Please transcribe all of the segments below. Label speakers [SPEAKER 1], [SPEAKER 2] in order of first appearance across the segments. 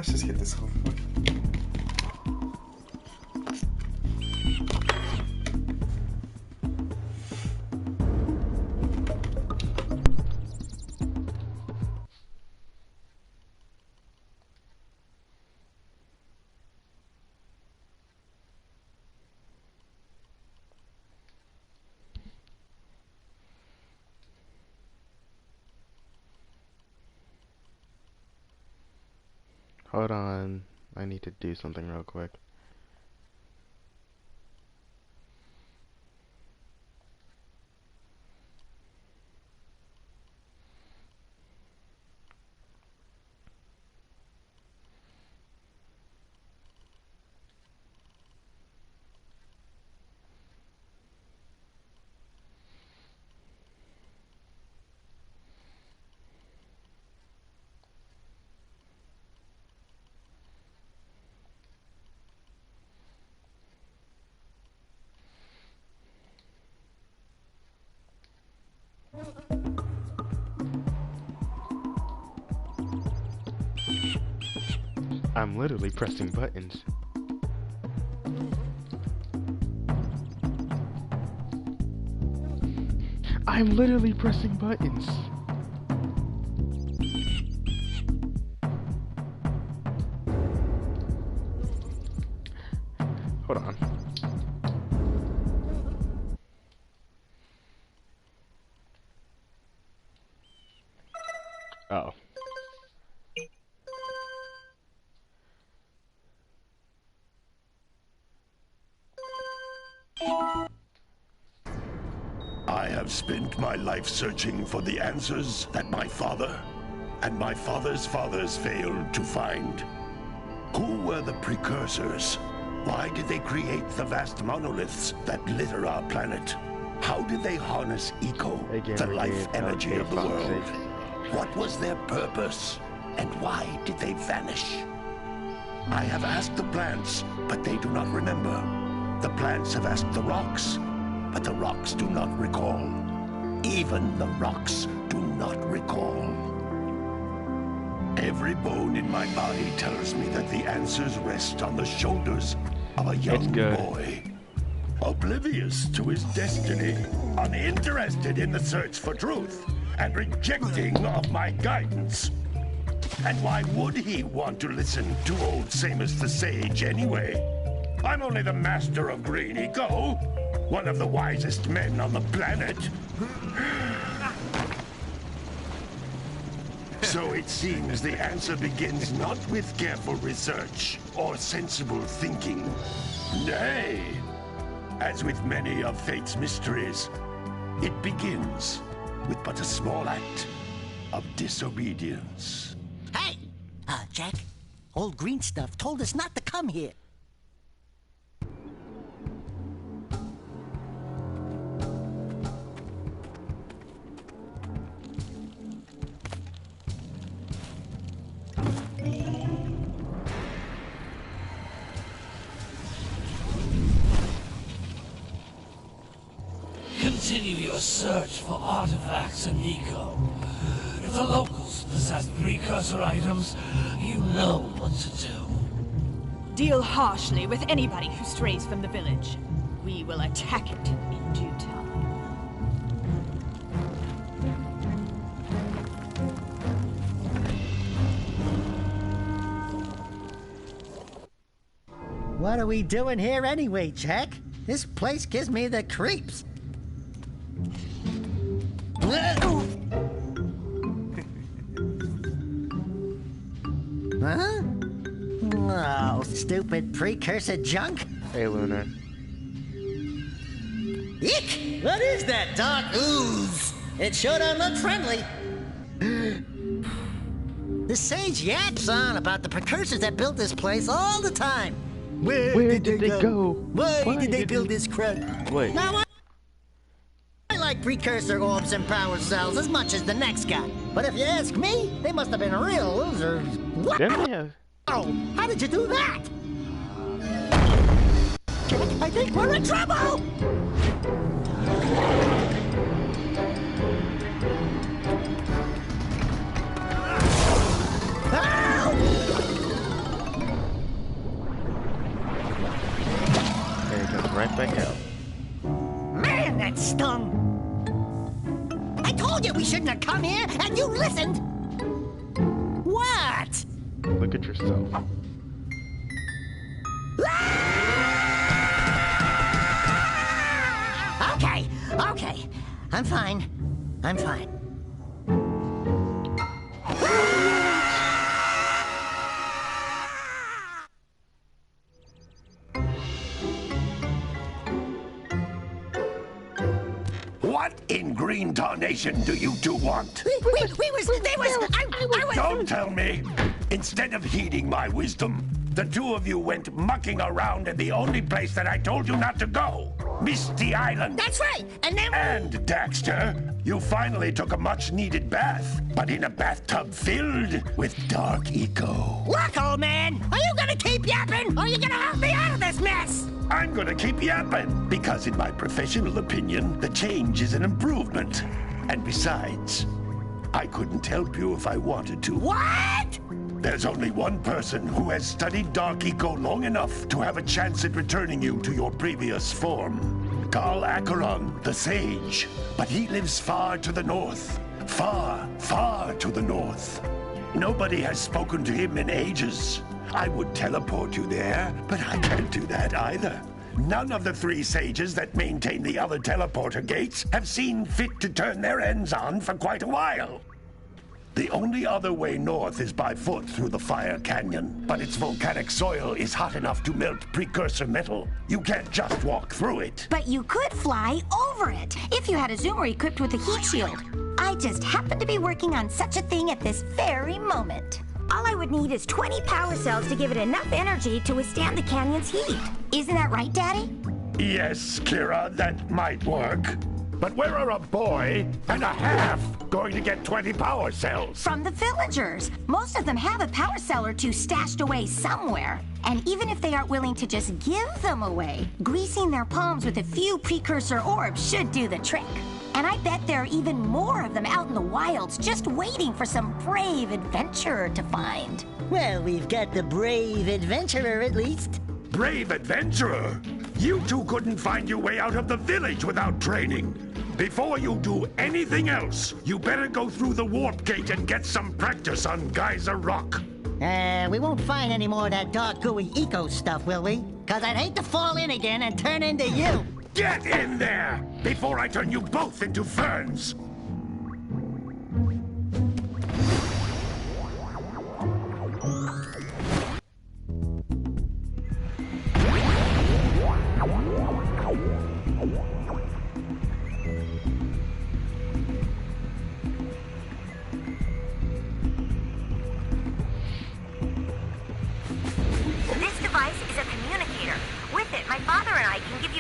[SPEAKER 1] Let's just get this over with.
[SPEAKER 2] Hold on, I need to do something real quick. I'm literally pressing buttons. I'm literally pressing buttons. Hold on. Oh.
[SPEAKER 3] I have spent my life searching for the answers that my father and my father's fathers failed to find. Who were the precursors? Why did they create the vast monoliths that litter our planet? How did they harness eco, the life energy of the world? What was their purpose? And why did they vanish? I have asked the plants, but they do not remember. The plants have asked the rocks, but the rocks do not recall. Even the rocks do not recall. Every bone in my body tells me that the answers rest on the shoulders of a young boy. Oblivious to his destiny, uninterested in the search for truth, and rejecting of my guidance. And why would he want to listen to old Samus the Sage anyway? I'm only the master of green eco, one of the wisest men on the planet. So it seems the answer begins not with careful research or sensible thinking. Nay, as with many of fate's mysteries, it begins with but a small act of disobedience.
[SPEAKER 4] Hey! Jack, old green stuff told us not to come here.
[SPEAKER 5] Continue your search for artifacts and eco. If the locals possess precursor items, you know what to do.
[SPEAKER 6] Deal harshly with anybody who strays from the village. We will attack it in due time.
[SPEAKER 4] What are we doing here anyway, Jack? This place gives me the creeps. Huh? Oh, stupid precursor junk.
[SPEAKER 2] Hey, Lunar.
[SPEAKER 4] Eek! What is that dark ooze? It sure don't look friendly. The sage yaps on about the precursors that built this place all the time. Where did they go? Why did they build this crap?
[SPEAKER 2] Wait.
[SPEAKER 4] Now, I like precursor orbs and power cells as much as the next guy. But if you ask me, they must have been real losers. What?
[SPEAKER 2] Didn't
[SPEAKER 4] Oh, how did you do that? Jack, I think we're in trouble! told you we shouldn't have come here, and you listened. What?
[SPEAKER 2] Look at yourself.
[SPEAKER 4] Okay, okay. I'm fine. I'm fine.
[SPEAKER 3] What in green tarnation do you two want?
[SPEAKER 4] I was...
[SPEAKER 3] Don't tell me! Instead of heeding my wisdom, the two of you went mucking around in the only place that I told you not to go. Misty Island.
[SPEAKER 4] That's right, and then...
[SPEAKER 3] And, Daxter, you finally took a much-needed bath, but in a bathtub filled with dark eco.
[SPEAKER 4] Look, old man, are you gonna keep yapping, or are you gonna help me out of this mess?
[SPEAKER 3] I'm gonna keep yapping, because in my professional opinion, the change is an improvement. And besides, I couldn't help you if I wanted to.
[SPEAKER 4] What?
[SPEAKER 3] There's only one person who has studied Dark Eco long enough to have a chance at returning you to your previous form. Carl Acheron, the Sage. But he lives far to the north. Far, far to the north. Nobody has spoken to him in ages. I would teleport you there, but I can't do that either. None of the three sages that maintain the other teleporter gates have seen fit to turn their ends on for quite a while. The only other way north is by foot through the Fire Canyon, but its volcanic soil is hot enough to melt precursor metal. You can't just walk through it.
[SPEAKER 1] But you could fly over it if you had a zoomer equipped with a heat shield. I just happen to be working on such a thing at this very moment. All I would need is 20 power cells to give it enough energy to withstand the canyon's heat. Isn't that right, Daddy?
[SPEAKER 3] Yes, Kira, that might work. But where are a boy and a half going to get 20 power cells?
[SPEAKER 1] From the villagers. Most of them have a power cell or two stashed away somewhere. And even if they aren't willing to just give them away, greasing their palms with a few precursor orbs should do the trick. And I bet there are even more of them out in the wilds just waiting for some brave adventurer to find.
[SPEAKER 4] Well, we've got the brave adventurer at least.
[SPEAKER 3] Brave adventurer? You two couldn't find your way out of the village without training. Before you do anything else, you better go through the warp gate and get some practice on Geyser Rock.
[SPEAKER 4] We won't find any more of that dark gooey eco stuff, will we? Cause I'd hate to fall in again and turn into you.
[SPEAKER 3] Get in there before I turn you both into ferns.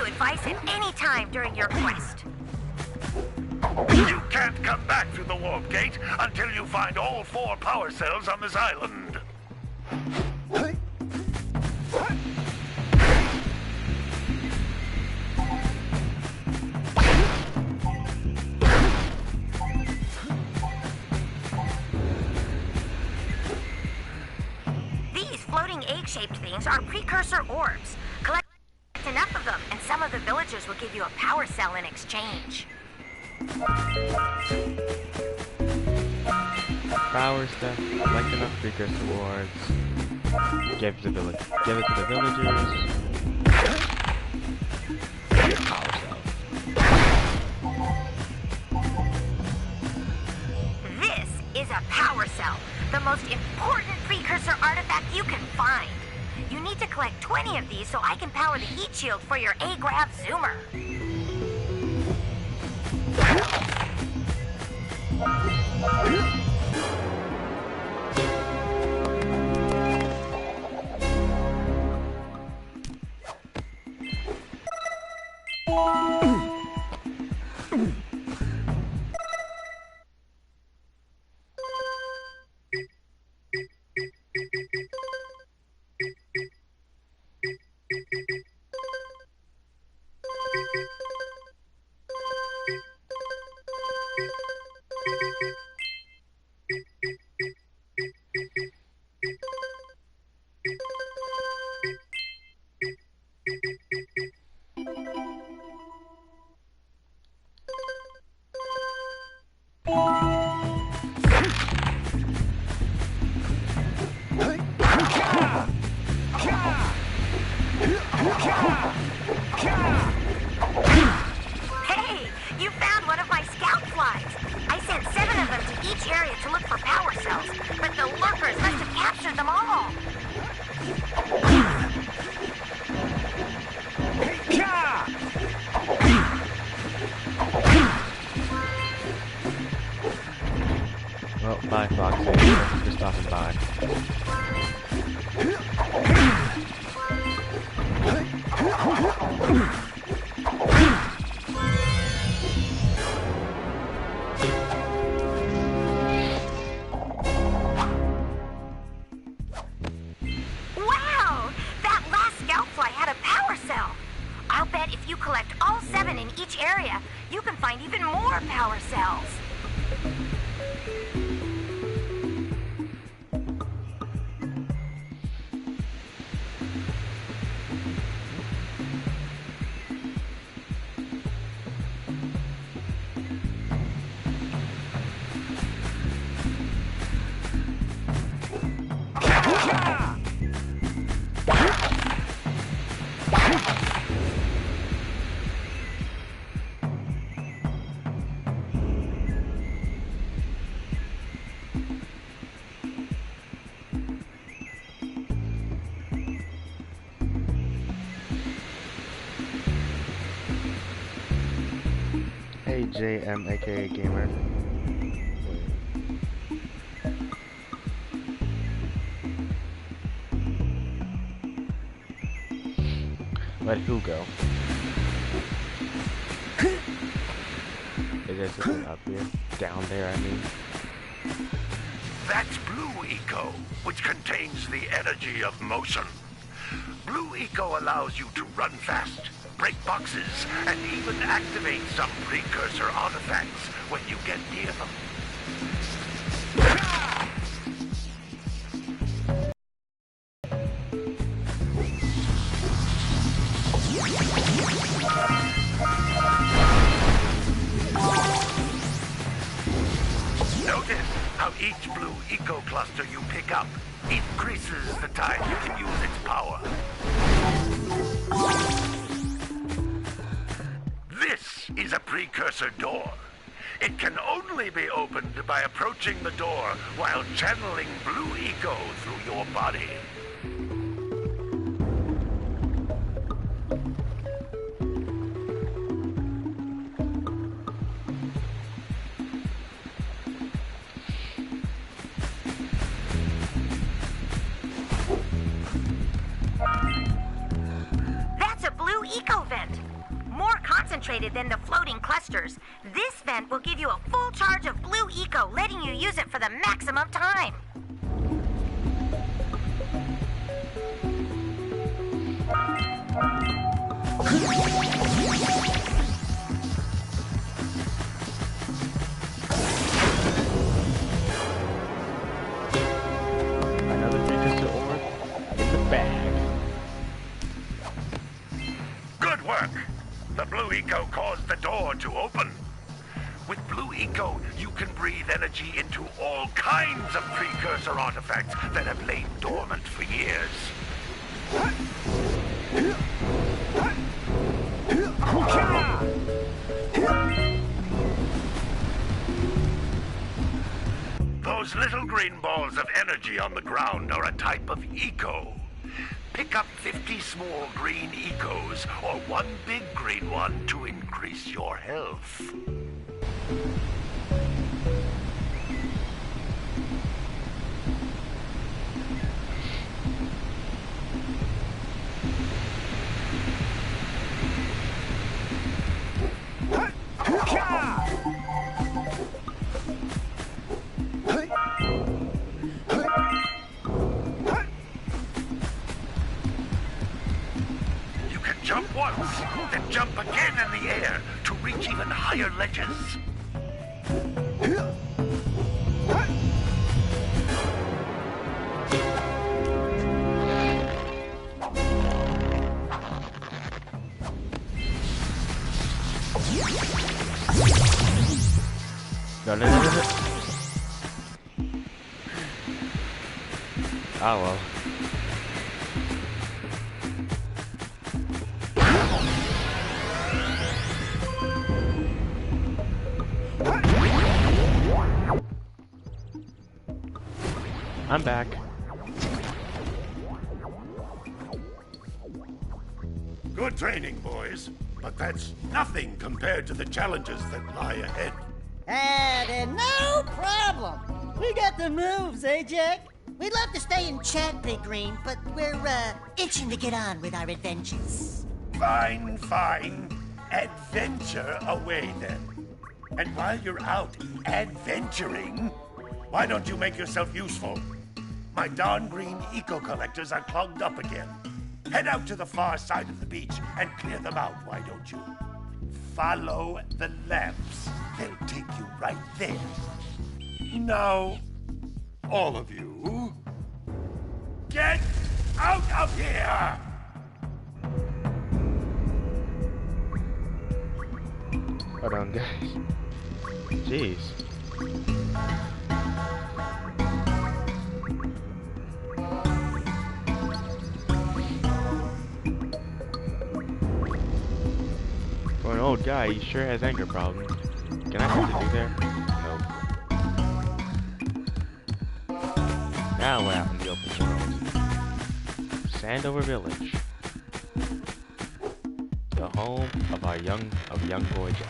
[SPEAKER 1] Advice at any time during your quest.
[SPEAKER 3] You can't come back through the warp gate until you find all 4 power cells on this island.
[SPEAKER 1] These floating egg-shaped things are precursor orbs. Collect enough of them, and some of the villagers will give you a power cell in exchange.
[SPEAKER 2] Power stuff, collect enough precursor wards. Give it to the villagers. Power cell.
[SPEAKER 1] This is a power cell, the most important precursor artifact you can find. You need to collect 20 of these so I can power the heat shield for your A-Grav zoomer.
[SPEAKER 2] Oh, bye, Foxy. Thanks for stopping by.
[SPEAKER 1] Wow! That last scout fly had a power cell. I'll bet if you collect all 7 in each area, you can find even more power cells.
[SPEAKER 2] Hey, JM, aka Gamer. Let who go? Is there something up here? Down there, I mean.
[SPEAKER 3] That's Blue Eco, which contains the energy of motion. Blue Eco allows you to run fast, break boxes, and even activate some precursor artifacts when you get near them. Notice how each Blue Eco cluster you pick up increases the time you can use its power. This is a precursor door. It can only be opened by approaching the door while channeling Blue Eco through your body.
[SPEAKER 1] That's a Blue Eco vent. More concentrated than the floating clusters. This vent will give you a full charge of Blue Eco, letting you use it for the maximum time.
[SPEAKER 2] Another precursor orb in the bag.
[SPEAKER 3] Good work! The Blue Eco caused the door to open. With Blue Eco, you can breathe energy into all kinds of precursor artifacts that have lain dormant for years. Those little green balls of energy on the ground are a type of eco. Pick up 50 small green ecos or one big green one to increase your health. Jump once, then jump again in the air to reach even higher ledges.
[SPEAKER 2] No. Ah, well. I'm back.
[SPEAKER 3] Good training, boys. But that's nothing compared to the challenges that lie ahead.
[SPEAKER 4] And no problem. We got the moves, eh, Jack? We'd love to stay and chat, Big Green, but we're, itching to get on with our adventures.
[SPEAKER 3] Fine, fine. Adventure away then. And while you're out adventuring, why don't you make yourself useful? My darn green eco-collectors are clogged up again. Head out to the far side of the beach and clear them out, why don't you? Follow the lamps. They'll take you right there. Now, all of you, get out of here!
[SPEAKER 2] Hold on, guys. Jeez. For an old guy, he sure has anger problems. Can I have to do there? No. Now we're out in the open world. Sandover Village. The home of our young boy Jack.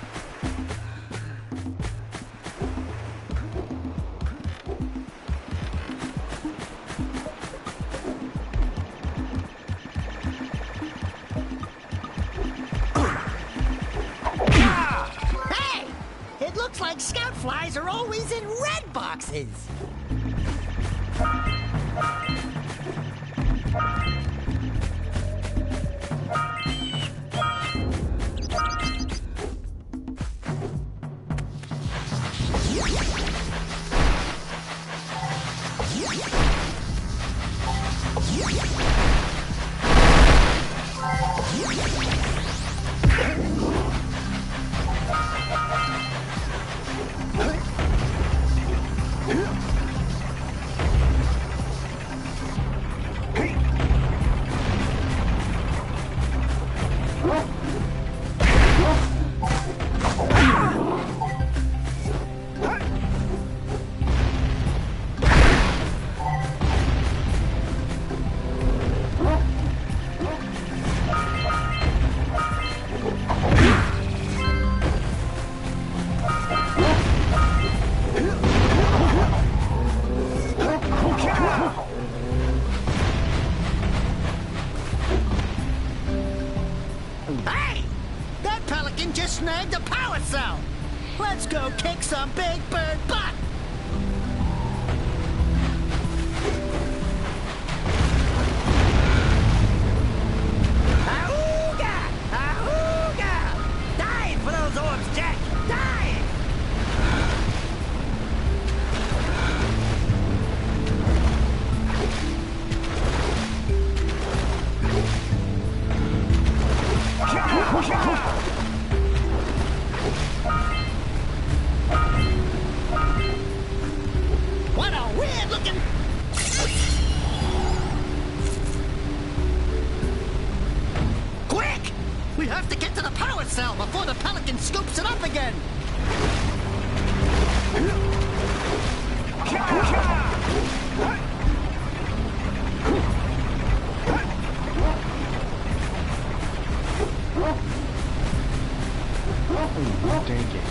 [SPEAKER 4] Hey! It looks like scout flies are always in red boxes. Hey! That pelican just snagged a power cell! Let's go kick some big bird butt! Ahooga! Ahooga! Dying for those orbs, Jack! Dying! What a weird looking... Quick! We have to get to the power cell before the pelican scoops it up again!
[SPEAKER 2] Dang it.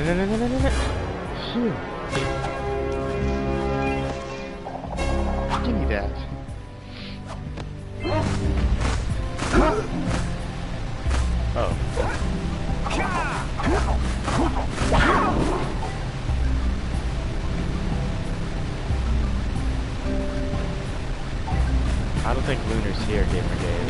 [SPEAKER 2] No. Phew. Give me that. Oh. I don't think Lunar's here, Gamer Dave.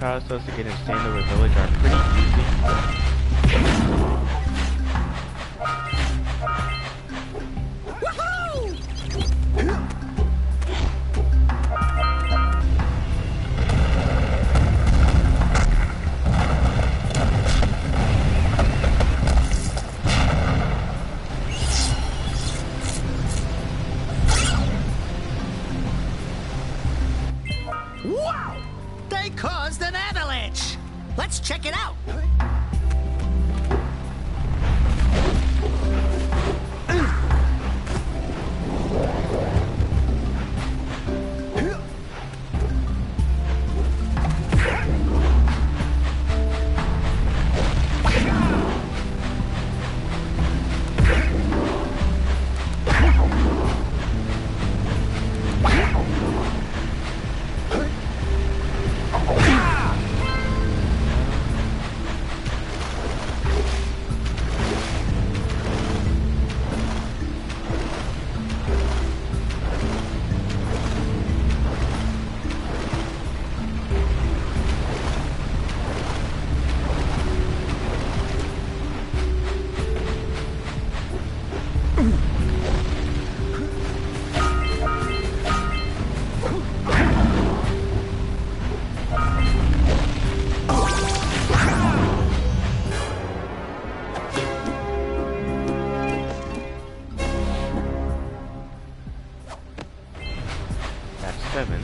[SPEAKER 2] power cells to get in Sandover Village are pretty easy.
[SPEAKER 4] Wow! They caused an avalanche! Let's check it out!
[SPEAKER 2] That's 7.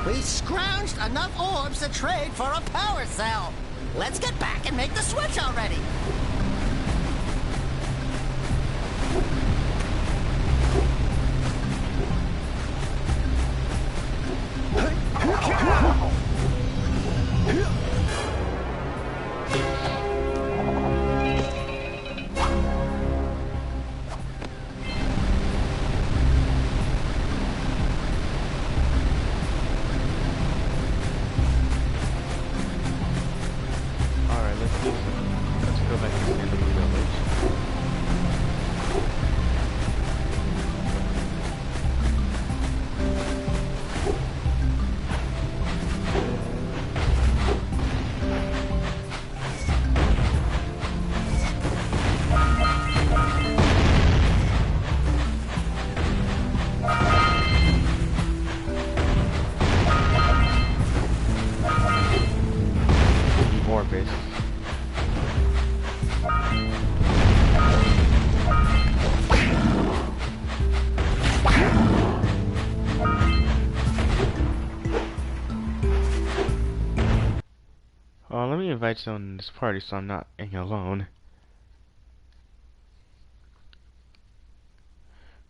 [SPEAKER 4] We scrounged enough orbs to trade for a power cell. Let's get back and make the switch already.
[SPEAKER 2] Alright, let's go back to Sandover Village. Orbis. Let me invite someone in this party so I'm not alone.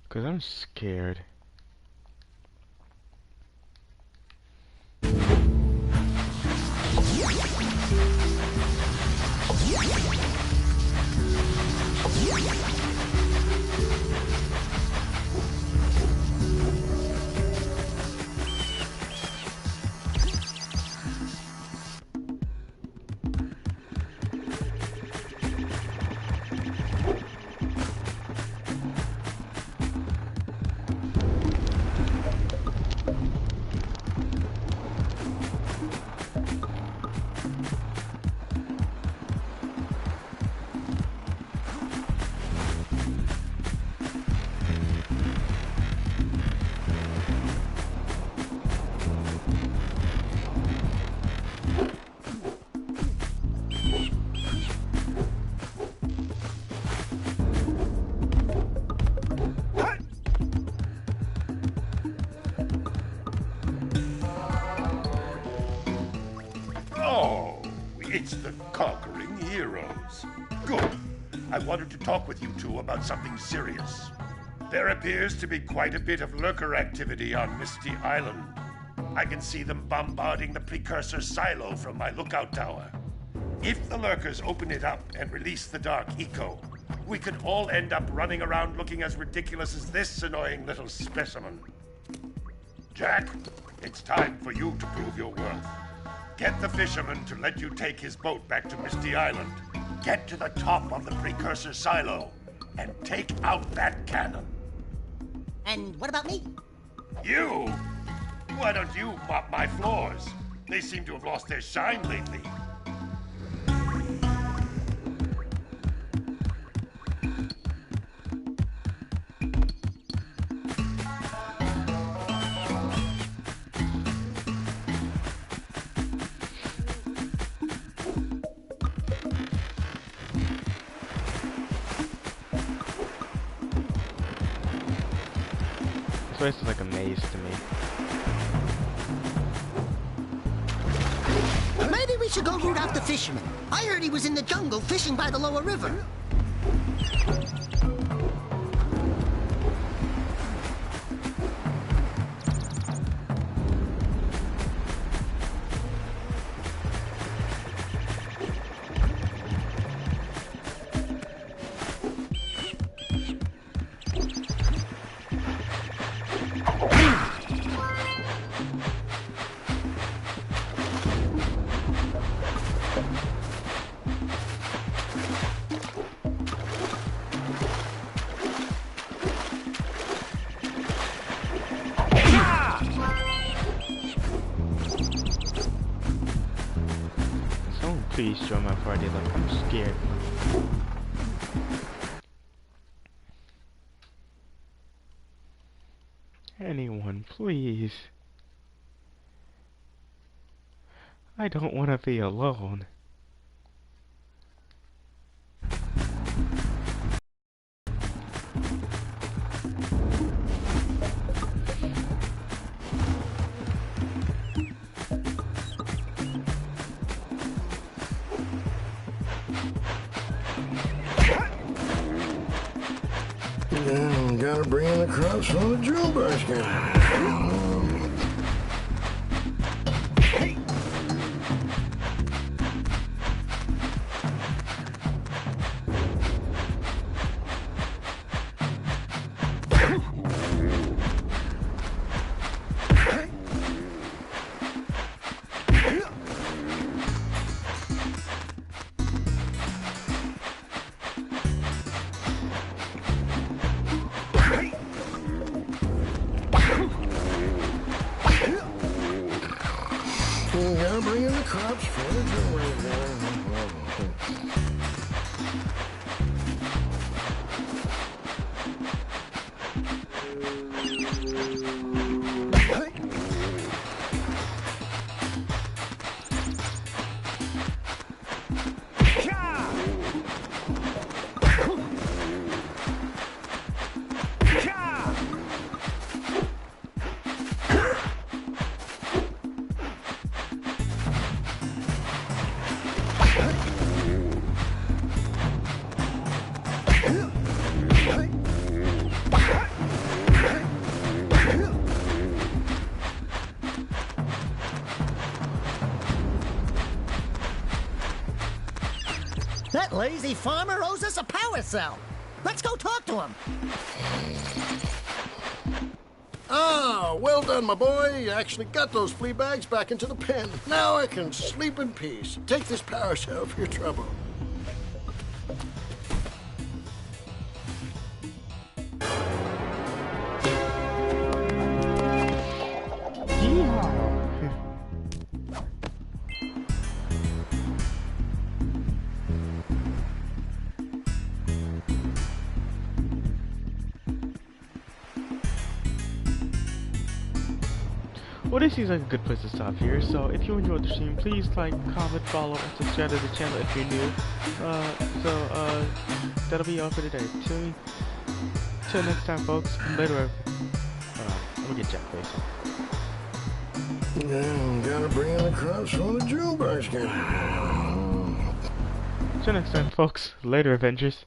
[SPEAKER 2] Because I'm scared.
[SPEAKER 3] It's the conquering heroes. Good. I wanted to talk with you two about something serious. There appears to be quite a bit of lurker activity on Misty Island. I can see them bombarding the precursor silo from my lookout tower. If the lurkers open it up and release the dark eco, we could all end up running around looking as ridiculous as this annoying little specimen. Jack, it's time for you to prove your worth. Get the fisherman to let you take his boat back to Misty Island. Get to the top of the precursor silo and take out that cannon.
[SPEAKER 4] And what about me?
[SPEAKER 3] You? Why don't you mop my floors? They seem to have lost their shine lately.
[SPEAKER 2] This place is like a maze to me.
[SPEAKER 4] Maybe we should go root out the fisherman. I heard he was in the jungle fishing by the lower river.
[SPEAKER 2] Please join my party, like I'm scared. Anyone, please. I don't want to be alone.
[SPEAKER 7] Gotta bring in the crops from the drill basket. Gotta bring in the crops for the drill basket.
[SPEAKER 4] That lazy farmer owes us a power cell. Let's go talk to him.
[SPEAKER 7] Ah, well done, my boy. You actually got those flea bags back into the pen. Now I can sleep in peace. Take this power cell for your trouble.
[SPEAKER 2] Well, this seems like a good place to stop here, so if you enjoyed the stream, please like, comment, follow, and subscribe to the channel if you're new. That'll be all for today. Till next time, folks. Later. Let me get Jack face.
[SPEAKER 7] Yeah, gotta bring in the crops from the drill basket.
[SPEAKER 2] Till next time, folks. Later, Avengers.